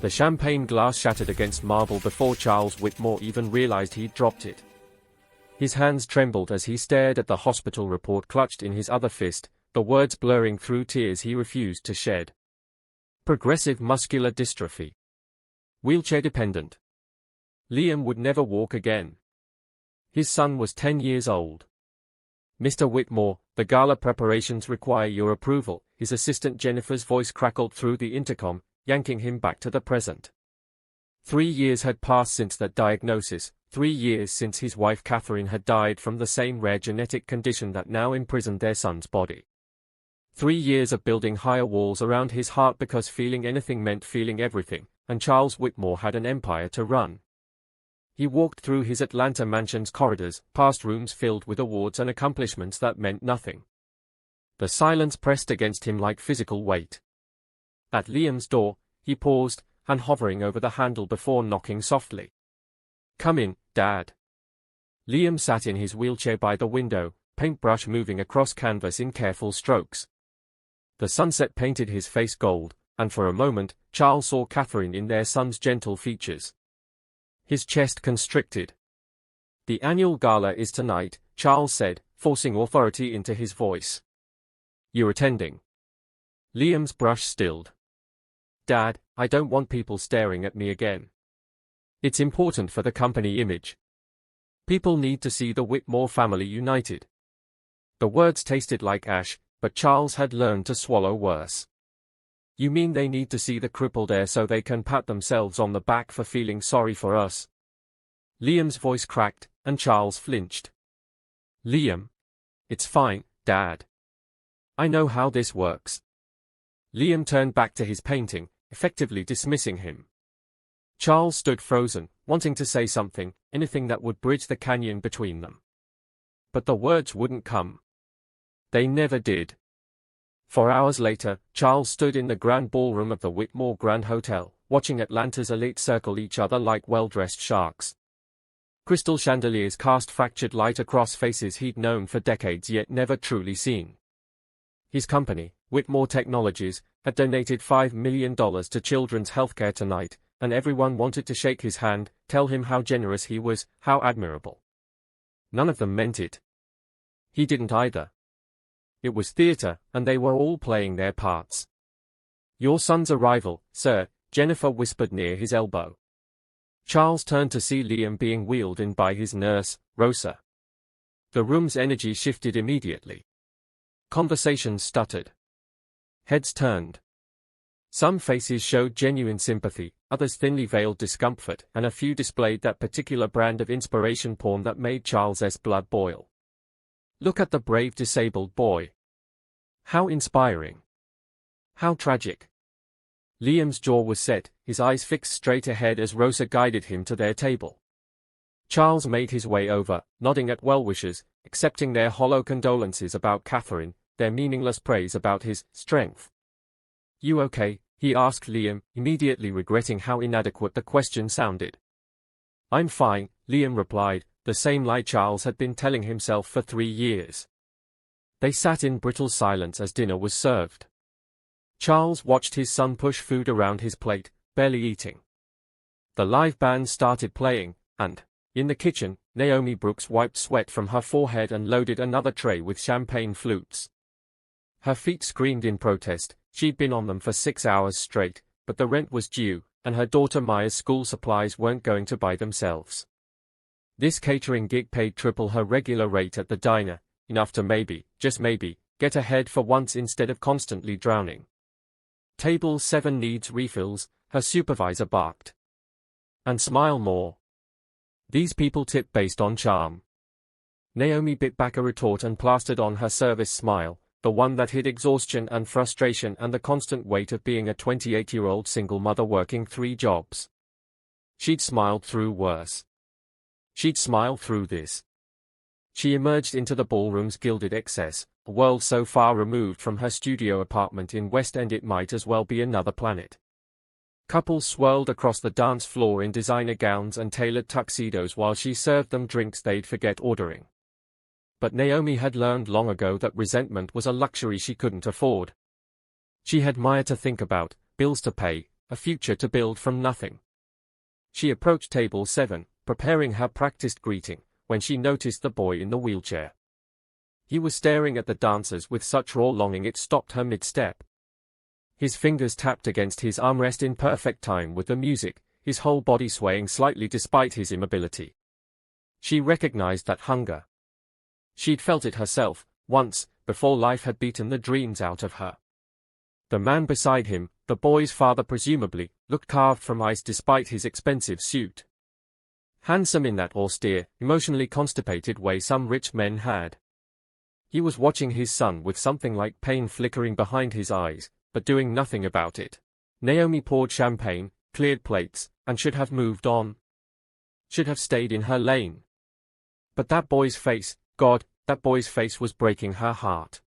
The champagne glass shattered against marble before Charles Whitmore even realized he'd dropped it. His hands trembled as he stared at the hospital report clutched in his other fist, the words blurring through tears he refused to shed. Progressive muscular dystrophy. Wheelchair dependent. Liam would never walk again. His son was 10 years old. "Mr. Whitmore, the gala preparations require your approval," his assistant Jennifer's voice crackled through the intercom, yanking him back to the present. 3 years had passed since that diagnosis, 3 years since his wife Catherine had died from the same rare genetic condition that now imprisoned their son's body. 3 years of building higher walls around his heart because feeling anything meant feeling everything, and Charles Whitmore had an empire to run. He walked through his Atlanta mansion's corridors, past rooms filled with awards and accomplishments that meant nothing. The silence pressed against him like physical weight. At Liam's door, he paused, hand hovering over the handle before knocking softly. "Come in, Dad." Liam sat in his wheelchair by the window, paintbrush moving across canvas in careful strokes. The sunset painted his face gold, and for a moment, Charles saw Catherine in their son's gentle features. His chest constricted. "The annual gala is tonight," Charles said, forcing authority into his voice. "You're attending?" Liam's brush stilled. "Dad, I don't want people staring at me again. It's important for the company image. People need to see the Whitmore family united." The words tasted like ash, but Charles had learned to swallow worse. "You mean they need to see the crippled heir so they can pat themselves on the back for feeling sorry for us?" Liam's voice cracked, and Charles flinched. "Liam. It's fine, Dad. I know how this works." Liam turned back to his painting, effectively dismissing him. Charles stood frozen, wanting to say something, anything that would bridge the canyon between them. But the words wouldn't come. They never did. 4 hours later, Charles stood in the grand ballroom of the Whitmore Grand Hotel, watching Atlanta's elite circle each other like well-dressed sharks. Crystal chandeliers cast fractured light across faces he'd known for decades yet never truly seen. His company, Whitmore Technologies, had donated $5 million to children's healthcare tonight, and everyone wanted to shake his hand, tell him how generous he was, how admirable. None of them meant it. He didn't either. It was theater, and they were all playing their parts. "Your son's arrival, sir," Jennifer whispered near his elbow. Charles turned to see Liam being wheeled in by his nurse, Rosa. The room's energy shifted immediately. Conversations stuttered. Heads turned. Some faces showed genuine sympathy, others thinly veiled discomfort, and a few displayed that particular brand of inspiration porn that made Charles's blood boil. "Look at the brave disabled boy. How inspiring. How tragic." Liam's jaw was set, his eyes fixed straight ahead as Rosa guided him to their table. Charles made his way over, nodding at well-wishers, accepting their hollow condolences about Catherine, their meaningless praise about his strength. "You okay?" he asked Liam, immediately regretting how inadequate the question sounded. "I'm fine," Liam replied, the same lie Charles had been telling himself for 3 years. They sat in brittle silence as dinner was served. Charles watched his son push food around his plate, barely eating. The live band started playing, and, in the kitchen, Naomi Brooks wiped sweat from her forehead and loaded another tray with champagne flutes. Her feet screamed in protest. She'd been on them for 6 hours straight, but the rent was due, and her daughter Maya's school supplies weren't going to buy themselves. This catering gig paid triple her regular rate at the diner, enough to maybe, just maybe, get ahead for once instead of constantly drowning. "Table 7 needs refills," her supervisor barked. "And smile more. These people tip based on charm." Naomi bit back a retort and plastered on her service smile, the one that hid exhaustion and frustration and the constant weight of being a 28-year-old single mother working 3 jobs. She'd smiled through worse. She'd smile through this. She emerged into the ballroom's gilded excess, a world so far removed from her studio apartment in West End it might as well be another planet. Couples swirled across the dance floor in designer gowns and tailored tuxedos while she served them drinks they'd forget ordering. But Naomi had learned long ago that resentment was a luxury she couldn't afford. She had Maya to think about, bills to pay, a future to build from nothing. She approached table 7, preparing her practiced greeting, when she noticed the boy in the wheelchair. He was staring at the dancers with such raw longing it stopped her mid-step. His fingers tapped against his armrest in perfect time with the music, his whole body swaying slightly despite his immobility. She recognized that hunger. She'd felt it herself, once, before life had beaten the dreams out of her. The man beside him, the boy's father presumably, looked carved from ice despite his expensive suit. Handsome in that austere, emotionally constipated way some rich men had. He was watching his son with something like pain flickering behind his eyes, but doing nothing about it. Naomi poured champagne, cleared plates, and should have moved on. Should have stayed in her lane. But that boy's face, God, that boy's face was breaking her heart.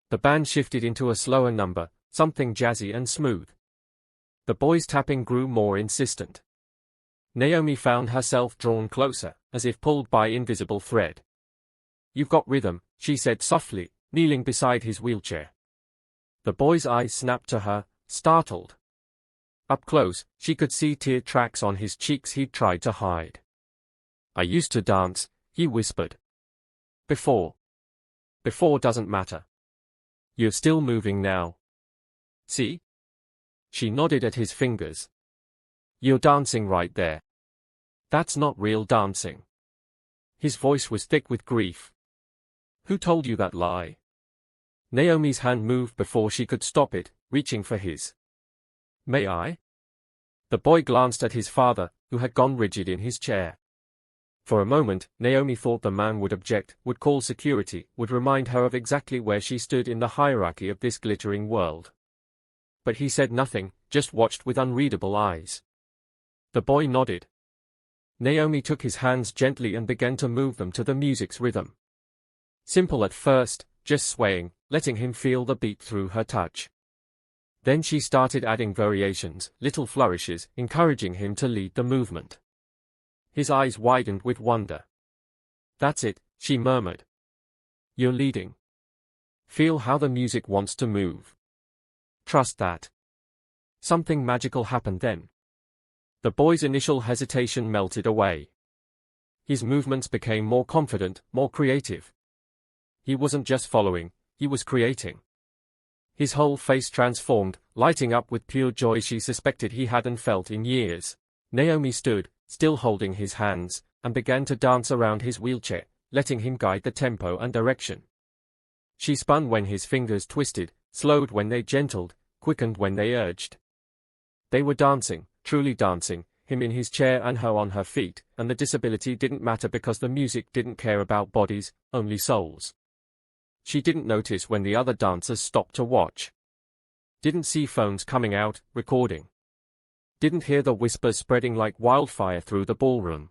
The band shifted into a slower number, something jazzy and smooth. The boy's tapping grew more insistent. Naomi found herself drawn closer, as if pulled by invisible thread. "You've got rhythm," she said softly, kneeling beside his wheelchair. The boy's eyes snapped to her, startled. Up close, she could see tear tracks on his cheeks he'd tried to hide. "I used to dance," he whispered. Before doesn't matter. You're still moving now. See?" She nodded at his fingers. "You're dancing right there. That's not real dancing." His voice was thick with grief. "Who told you that lie?" Naomi's hand moved before she could stop it, reaching for his. "May I?" The boy glanced at his father, who had gone rigid in his chair. For a moment, Naomi thought the man would object, would call security, would remind her of exactly where she stood in the hierarchy of this glittering world. But he said nothing, just watched with unreadable eyes. The boy nodded. Naomi took his hands gently and began to move them to the music's rhythm. Simple at first, just swaying, letting him feel the beat through her touch. Then she started adding variations, little flourishes, encouraging him to lead the movement. His eyes widened with wonder. "That's it," she murmured. "You're leading. Feel how the music wants to move. Trust that." Something magical happened then. The boy's initial hesitation melted away. His movements became more confident, more creative. He wasn't just following, he was creating. His whole face transformed, lighting up with pure joy she suspected he hadn't felt in years. Naomi stood, still holding his hands, and began to dance around his wheelchair, letting him guide the tempo and direction. She spun when his fingers twisted, slowed when they gentled, quickened when they urged. They were dancing, truly dancing, him in his chair and her on her feet, and the disability didn't matter because the music didn't care about bodies, only souls. She didn't notice when the other dancers stopped to watch. Didn't see phones coming out, recording. Didn't hear the whispers spreading like wildfire through the ballroom.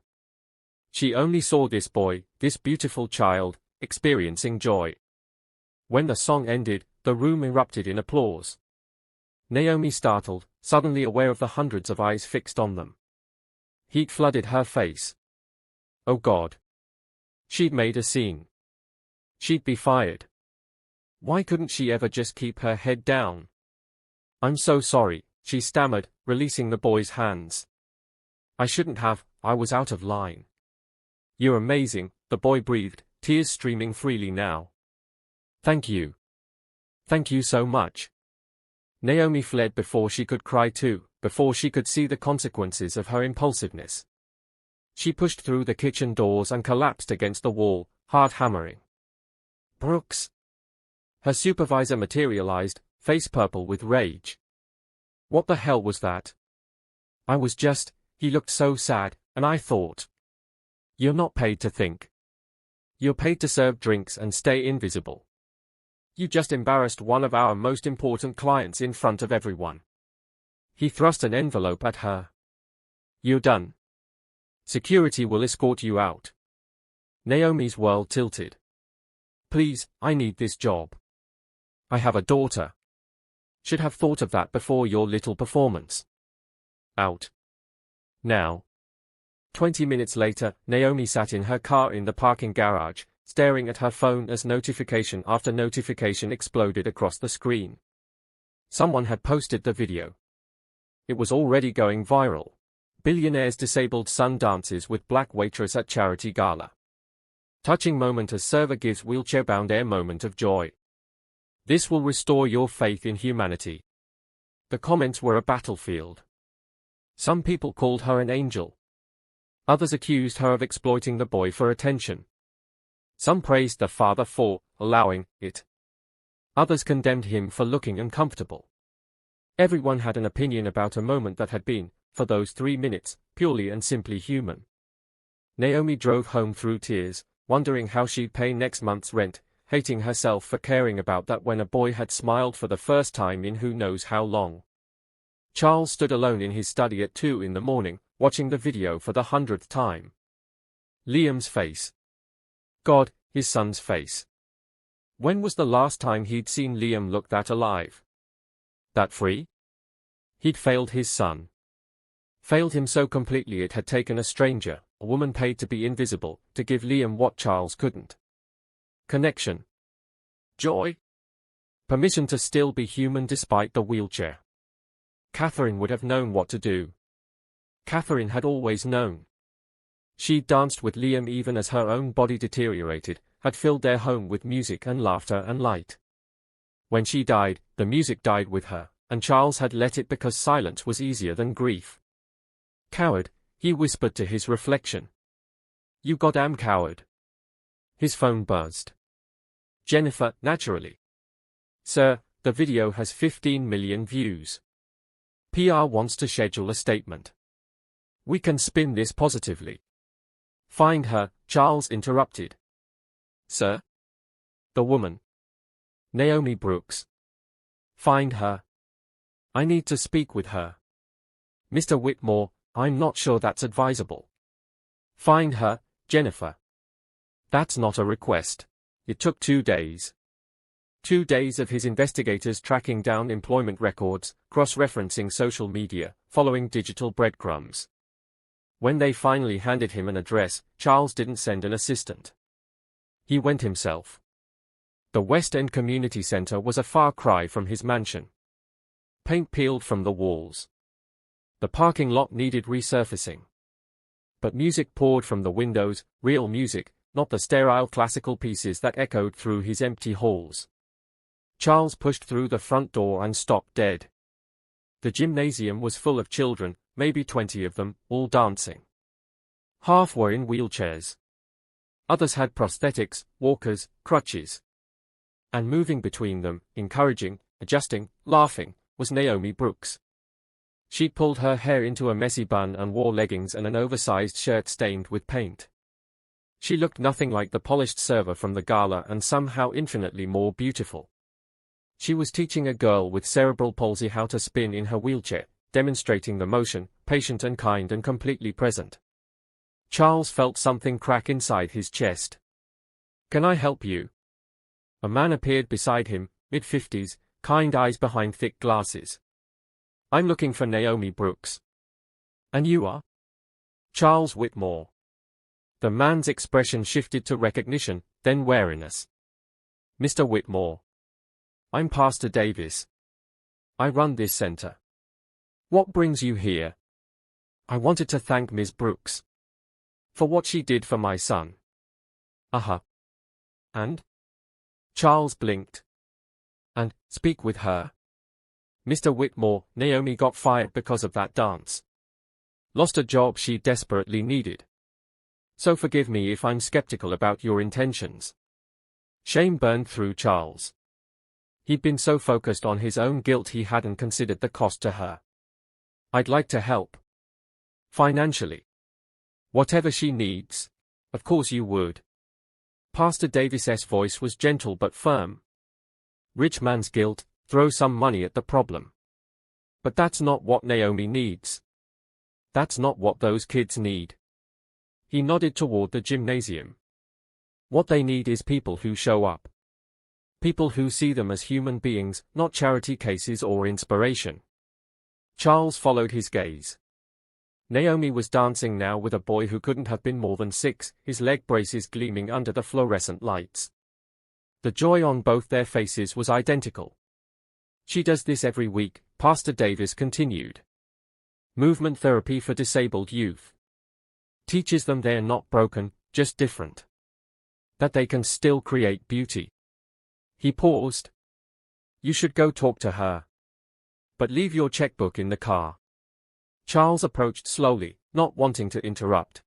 She only saw this boy, this beautiful child, experiencing joy. When the song ended, the room erupted in applause. Naomi startled, suddenly aware of the hundreds of eyes fixed on them. Heat flooded her face. Oh God. She'd made a scene. She'd be fired. Why couldn't she ever just keep her head down? "I'm so sorry," she stammered, releasing the boy's hands. "I shouldn't have, I was out of line." "You're amazing," the boy breathed, tears streaming freely now. "Thank you. Thank you so much." Naomi fled before she could cry too, before she could see the consequences of her impulsiveness. She pushed through the kitchen doors and collapsed against the wall, heart hammering. "Brooks!" Her supervisor materialized, face purple with rage. "What the hell was that?" "I was just," he looked so sad, and I thought. "You're not paid to think. You're paid to serve drinks and stay invisible. You just embarrassed one of our most important clients in front of everyone." He thrust an envelope at her. "You're done. Security will escort you out." Naomi's world tilted. "Please, I need this job. I have a daughter. Should have thought of that before your little performance. Out. Now." 20 minutes later, Naomi sat in her car in the parking garage, staring at her phone as notification after notification exploded across the screen. Someone had posted the video. It was already going viral. Billionaire's disabled son dances with black waitress at charity gala. Touching moment as server gives wheelchair-bound heir moment of joy. This will restore your faith in humanity. The comments were a battlefield. Some people called her an angel. Others accused her of exploiting the boy for attention. Some praised the father for allowing it. Others condemned him for looking uncomfortable. Everyone had an opinion about a moment that had been, for those 3 minutes, purely and simply human. Naomi drove home through tears, wondering how she'd pay next month's rent, hating herself for caring about that when a boy had smiled for the first time in who knows how long. Charles stood alone in his study at 2 in the morning, watching the video for the 100th time. Liam's face. God, his son's face. When was the last time he'd seen Liam look that alive? That free? He'd failed his son. Failed him so completely it had taken a stranger, a woman paid to be invisible, to give Liam what Charles couldn't. Connection. Joy. Permission to still be human despite the wheelchair. Catherine would have known what to do. Catherine had always known. She'd danced with Liam even as her own body deteriorated, had filled their home with music and laughter and light. When she died, the music died with her, and Charles had let it because silence was easier than grief. Coward, he whispered to his reflection. You goddamn coward. His phone buzzed. Jennifer, naturally. Sir, the video has 15 million views. PR wants to schedule a statement. We can spin this positively. Find her, Charles interrupted. Sir? The woman. Naomi Brooks. Find her. I need to speak with her. Mr. Whitmore, I'm not sure that's advisable. Find her, Jennifer. That's not a request. It took 2 days. 2 days of his investigators tracking down employment records, cross-referencing social media, following digital breadcrumbs. When they finally handed him an address, Charles didn't send an assistant. He went himself. The West End Community Centre was a far cry from his mansion. Paint peeled from the walls. The parking lot needed resurfacing. But music poured from the windows, real music, not the sterile classical pieces that echoed through his empty halls. Charles pushed through the front door and stopped dead. The gymnasium was full of children, maybe 20 of them, all dancing. Half were in wheelchairs. Others had prosthetics, walkers, crutches. And moving between them, encouraging, adjusting, laughing, was Naomi Brooks. She'd pulled her hair into a messy bun and wore leggings and an oversized shirt stained with paint. She looked nothing like the polished server from the gala and somehow infinitely more beautiful. She was teaching a girl with cerebral palsy how to spin in her wheelchair, demonstrating the motion, patient and kind and completely present. Charles felt something crack inside his chest. Can I help you? A man appeared beside him, mid-50s, kind eyes behind thick glasses. I'm looking for Naomi Brooks. And you are? Charles Whitmore. The man's expression shifted to recognition, then wariness. Mr. Whitmore. I'm Pastor Davis. I run this center. What brings you here? I wanted to thank Ms. Brooks. For what she did for my son. Uh-huh. And? Charles blinked. And, speak with her. Mr. Whitmore, Naomi got fired because of that dance. Lost a job she desperately needed. So forgive me if I'm skeptical about your intentions. Shame burned through Charles. He'd been so focused on his own guilt he hadn't considered the cost to her. I'd like to help. Financially. Whatever she needs. Of course you would. Pastor Davis's voice was gentle but firm. Rich man's guilt, throw some money at the problem. But that's not what Naomi needs. That's not what those kids need. He nodded toward the gymnasium. What they need is people who show up. People who see them as human beings, not charity cases or inspiration. Charles followed his gaze. Naomi was dancing now with a boy who couldn't have been more than 6, his leg braces gleaming under the fluorescent lights. The joy on both their faces was identical. She does this every week, Pastor Davis continued. Movement therapy for disabled youth. Teaches them they're not broken, just different. That they can still create beauty. He paused. You should go talk to her. But leave your checkbook in the car. Charles approached slowly, not wanting to interrupt.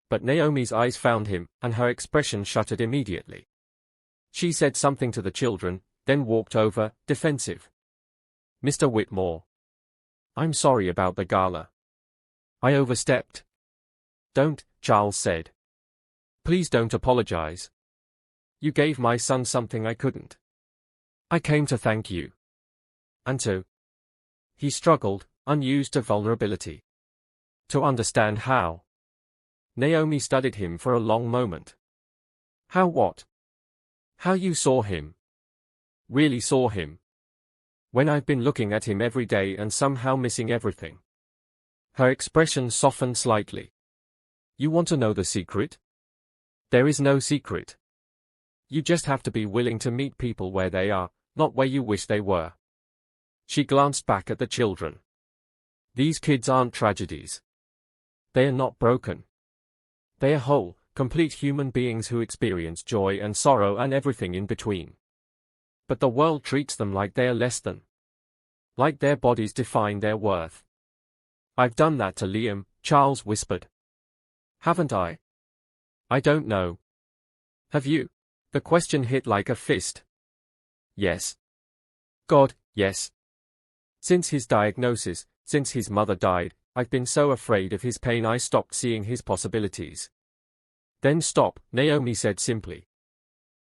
But Naomi's eyes found him, and her expression shuttered immediately. She said something to the children, then walked over, defensive. Mr. Whitmore. I'm sorry about the gala. I overstepped. Don't, Charles said. Please don't apologize. You gave my son something I couldn't. I came to thank you. And to. He struggled, unused to vulnerability. To understand how. Naomi studied him for a long moment. How what? How you saw him. Really saw him. When I've been looking at him every day and somehow missing everything. Her expression softened slightly. You want to know the secret? There is no secret. You just have to be willing to meet people where they are, not where you wish they were. She glanced back at the children. These kids aren't tragedies. They are not broken. They are whole, complete human beings who experience joy and sorrow and everything in between. But the world treats them like they are less than. Like their bodies define their worth. I've done that to Liam, Charles whispered. Haven't I? I don't know. Have you? The question hit like a fist. Yes. God, yes. Since his diagnosis, since his mother died, I've been so afraid of his pain I stopped seeing his possibilities. Then stop, Naomi said simply.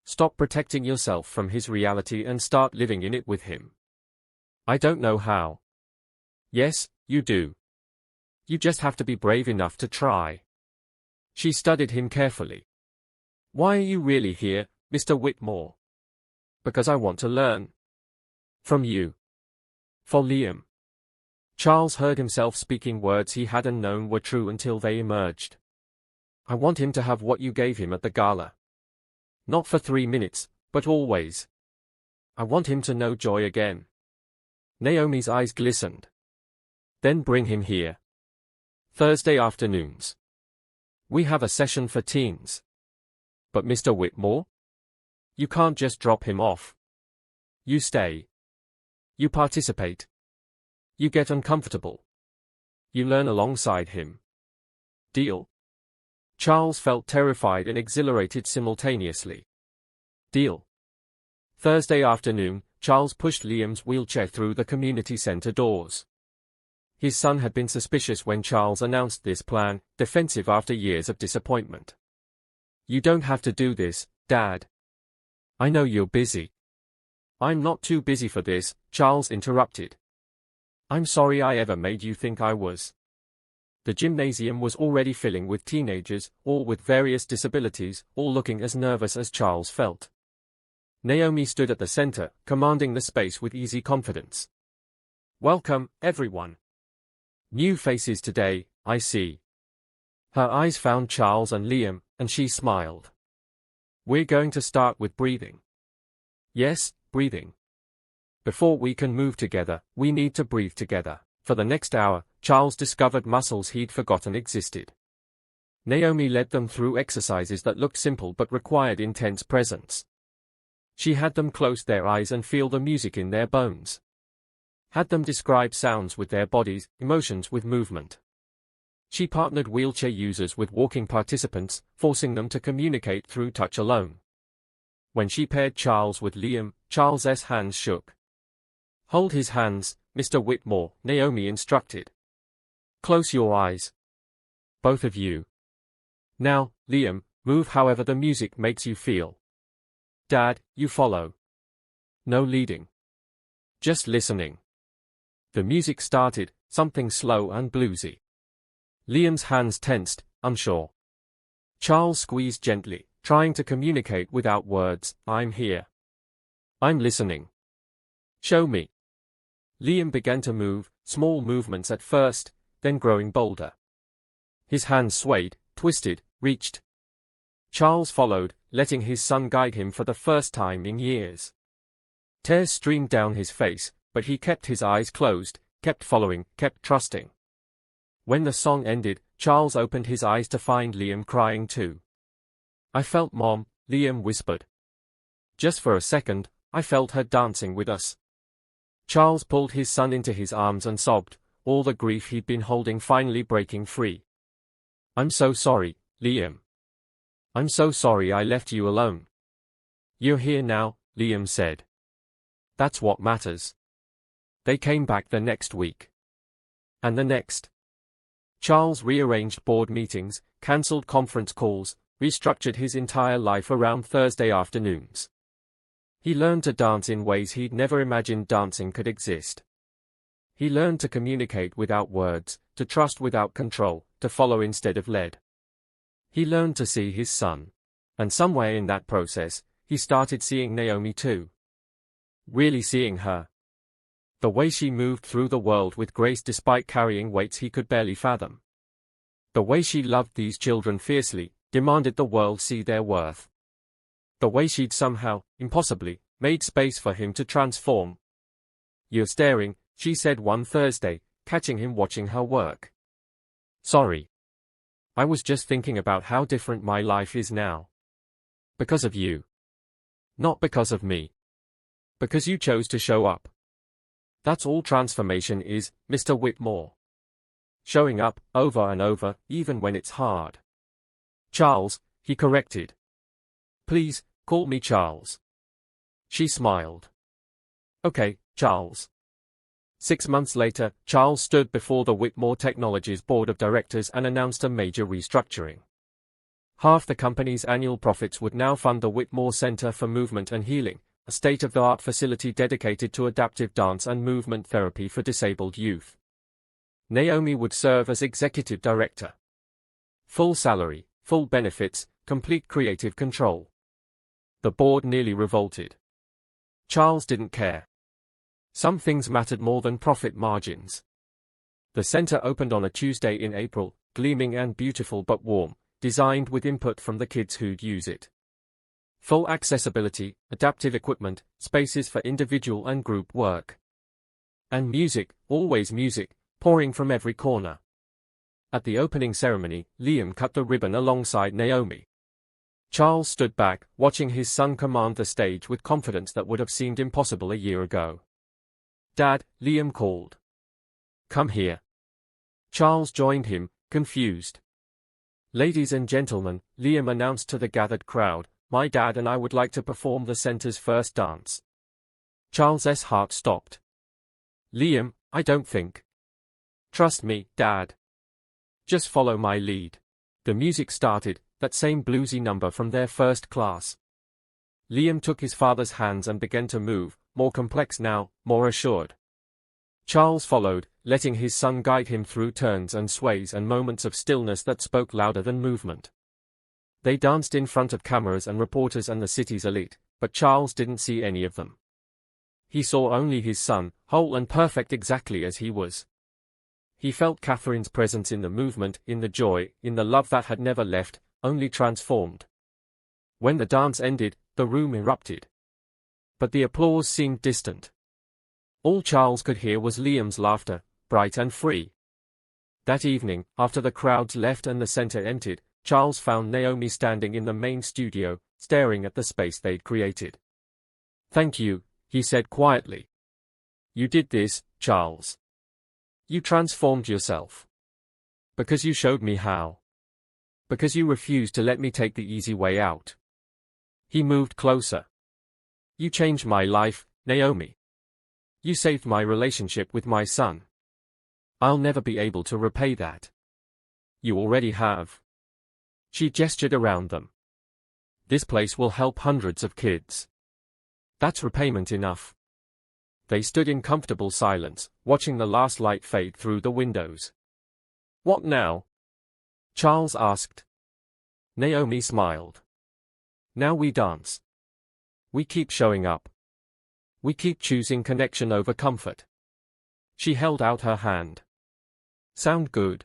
Stop protecting yourself from his reality and start living in it with him. I don't know how. Yes, you do. You just have to be brave enough to try. She studied him carefully. Why are you really here, Mr. Whitmore? Because I want to learn. From you. For Liam. Charles heard himself speaking words he hadn't known were true until they emerged. I want him to have what you gave him at the gala. Not for 3 minutes, but always. I want him to know joy again. Naomi's eyes glistened. Then bring him here. Thursday afternoons. We have a session for teens. But Mr. Whitmore? You can't just drop him off. You stay. You participate. You get uncomfortable. You learn alongside him. Deal? Charles felt terrified and exhilarated simultaneously. Deal. Thursday afternoon, Charles pushed Liam's wheelchair through the community center doors. His son had been suspicious when Charles announced this plan, defensive after years of disappointment. You don't have to do this, Dad. I know you're busy. I'm not too busy for this, Charles interrupted. I'm sorry I ever made you think I was. The gymnasium was already filling with teenagers, all with various disabilities, all looking as nervous as Charles felt. Naomi stood at the center, commanding the space with easy confidence. Welcome, everyone. New faces today, I see. Her eyes found Charles and Liam, and she smiled. We're going to start with breathing. Yes, breathing. Before we can move together, we need to breathe together. For the next hour, Charles discovered muscles he'd forgotten existed. Naomi led them through exercises that looked simple but required intense presence. She had them close their eyes and feel the music in their bones. Had them describe sounds with their bodies, emotions with movement. She partnered wheelchair users with walking participants, forcing them to communicate through touch alone. When she paired Charles with Liam, Charles's hands shook. Hold his hands, Mr. Whitmore, Naomi instructed. Close your eyes. Both of you. Now, Liam, move however the music makes you feel. Dad, you follow. No leading. Just listening. The music started, something slow and bluesy. Liam's hands tensed, unsure. Charles squeezed gently, trying to communicate without words. I'm here. I'm listening. Show me. Liam began to move, small movements at first, then growing bolder. His hands swayed, twisted, reached. Charles followed, letting his son guide him for the first time in years. Tears streamed down his face, but he kept his eyes closed, kept following, kept trusting. When the song ended, Charles opened his eyes to find Liam crying too. "I felt Mom," Liam whispered. "Just for a second, I felt her dancing with us." Charles pulled his son into his arms and sobbed, all the grief he'd been holding finally breaking free. "I'm so sorry, Liam. I'm so sorry I left you alone." "You're here now," Liam said. "That's what matters." They came back the next week. And the next. Charles rearranged board meetings, cancelled conference calls, restructured his entire life around Thursday afternoons. He learned to dance in ways he'd never imagined dancing could exist. He learned to communicate without words, to trust without control, to follow instead of led. He learned to see his son. And somewhere in that process, he started seeing Naomi too. Really seeing her. The way she moved through the world with grace despite carrying weights he could barely fathom. The way she loved these children fiercely, demanded the world see their worth. The way she'd somehow, impossibly, made space for him to transform. "You're staring," she said one Thursday, catching him watching her work. "Sorry. I was just thinking about how different my life is now. Because of you. Not because of me. Because you chose to show up. That's all transformation is, Mr. Whitmore. Showing up, over and over, even when it's hard." "Charles," he corrected. "Please, call me Charles." She smiled. "Okay, Charles." 6 months later, Charles stood before the Whitmore Technologies board of directors and announced a major restructuring. Half the company's annual profits would now fund the Whitmore Center for Movement and Healing, a state-of-the-art facility dedicated to adaptive dance and movement therapy for disabled youth. Naomi would serve as executive director. Full salary, full benefits, complete creative control. The board nearly revolted. Charles didn't care. Some things mattered more than profit margins. The center opened on a Tuesday in April, gleaming and beautiful but warm, designed with input from the kids who'd use it. Full accessibility, adaptive equipment, spaces for individual and group work. And music, always music, pouring from every corner. At the opening ceremony, Liam cut the ribbon alongside Naomi. Charles stood back, watching his son command the stage with confidence that would have seemed impossible a year ago. "Dad," Liam called. "Come here." Charles joined him, confused. "Ladies and gentlemen," Liam announced to the gathered crowd, "my dad and I would like to perform the center's first dance." Charles's heart stopped. "Liam, I don't think. Trust me, Dad. Just follow my lead." The music started, that same bluesy number from their first class. Liam took his father's hands and began to move, more complex now, more assured. Charles followed, letting his son guide him through turns and sways and moments of stillness that spoke louder than movement. They danced in front of cameras and reporters and the city's elite, but Charles didn't see any of them. He saw only his son, whole and perfect exactly as he was. He felt Catherine's presence in the movement, in the joy, in the love that had never left, only transformed. When the dance ended, the room erupted. But the applause seemed distant. All Charles could hear was Liam's laughter, bright and free. That evening, after the crowds left and the center emptied, Charles found Naomi standing in the main studio, staring at the space they'd created. "Thank you," he said quietly. "You did this, Charles. You transformed yourself. Because you showed me how. Because you refused to let me take the easy way out." He moved closer. "You changed my life, Naomi. You saved my relationship with my son. I'll never be able to repay that. You already have." She gestured around them. "This place will help hundreds of kids. That's repayment enough." They stood in comfortable silence, watching the last light fade through the windows. "What now?" Charles asked. Naomi smiled. "Now we dance. We keep showing up. We keep choosing connection over comfort." She held out her hand. "Sound good?"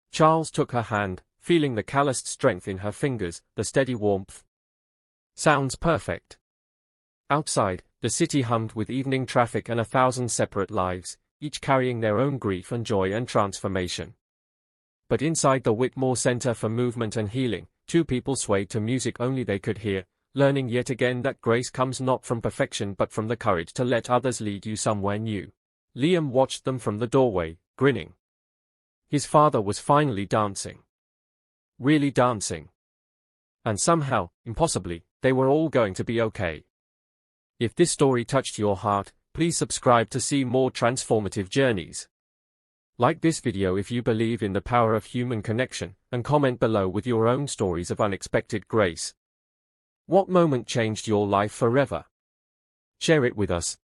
Charles took her hand, feeling the calloused strength in her fingers, the steady warmth. "Sounds perfect." Outside, the city hummed with evening traffic and 1,000 separate lives, each carrying their own grief and joy and transformation. But inside the Whitmore Center for Movement and Healing, two people swayed to music only they could hear, learning yet again that grace comes not from perfection but from the courage to let others lead you somewhere new. Liam watched them from the doorway, grinning. His father was finally dancing. Really dancing. And somehow, impossibly, they were all going to be okay. If this story touched your heart, please subscribe to see more transformative journeys. Like this video if you believe in the power of human connection, and comment below with your own stories of unexpected grace. What moment changed your life forever? Share it with us.